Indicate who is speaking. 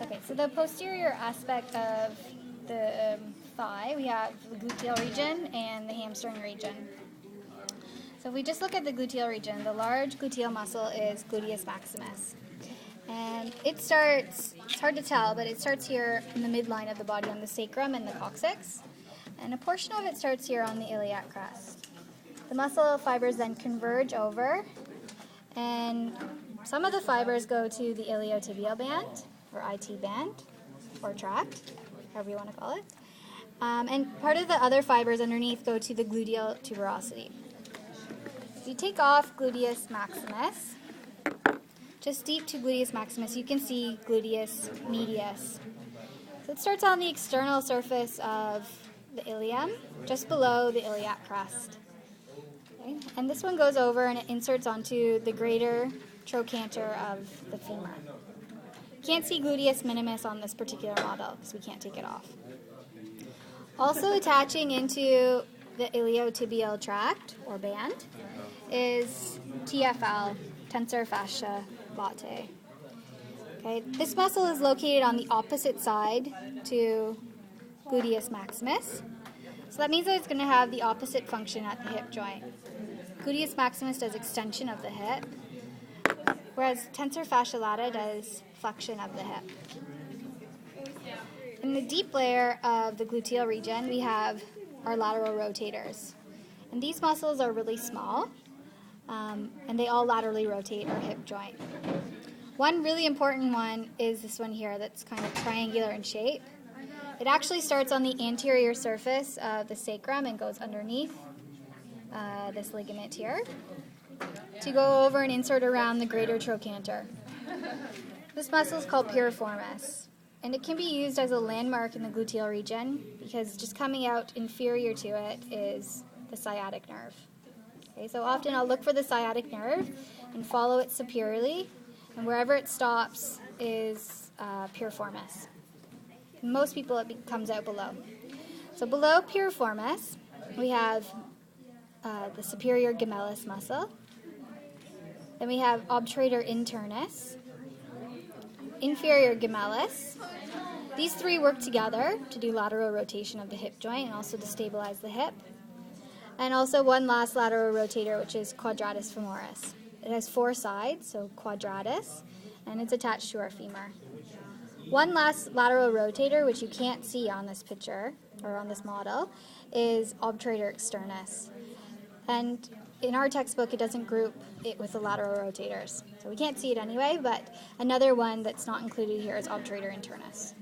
Speaker 1: Okay, so the posterior aspect of the thigh, we have the gluteal region and the hamstring region. So if we just look at the gluteal region, the large gluteal muscle is gluteus maximus. And it starts, it's hard to tell, but it starts here in the midline of the body on the sacrum and the coccyx. And a portion of it starts here on the iliac crest. The muscle fibers then converge over, and some of the fibers go to the iliotibial band, or IT band, or tract, however you want to call it. And part of the other fibers underneath go to the gluteal tuberosity. If you take off gluteus maximus, just deep to gluteus maximus, you can see gluteus medius. So it starts on the external surface of the ilium, just below the iliac crest. Okay? And this one goes over and it inserts onto the greater trochanter of the femur. You can't see gluteus minimus on this particular model because we can't take it off. Also attaching into the iliotibial tract, or band, is TFL, tensor fascia latae. Okay, this muscle is located on the opposite side to gluteus maximus. So that means that it's going to have the opposite function at the hip joint. Gluteus maximus does extension of the hip, whereas tensor fascia latae does flexion of the hip. In the deep layer of the gluteal region, we have our lateral rotators. And these muscles are really small, and they all laterally rotate our hip joint. One really important one is this one here that's kind of triangular in shape. It actually starts on the anterior surface of the sacrum and goes underneath this ligament here to go over and insert around the greater trochanter. This muscle is called piriformis, and it can be used as a landmark in the gluteal region because just coming out inferior to it is the sciatic nerve. Okay, so often I'll look for the sciatic nerve and follow it superiorly, and wherever it stops is piriformis. Most people it comes out below. So below piriformis, we have the superior gemellus muscle. Then we have obturator internus, inferior gemellus. These three work together to do lateral rotation of the hip joint and also to stabilize the hip. And also one last lateral rotator, which is quadratus femoris. It has four sides, so quadratus, and it's attached to our femur. One last lateral rotator, which you can't see on this picture, or on this model, is obturator externus. And in our textbook, it doesn't group it with the lateral rotators. So we can't see it anyway, but another one that's not included here is obturator internus.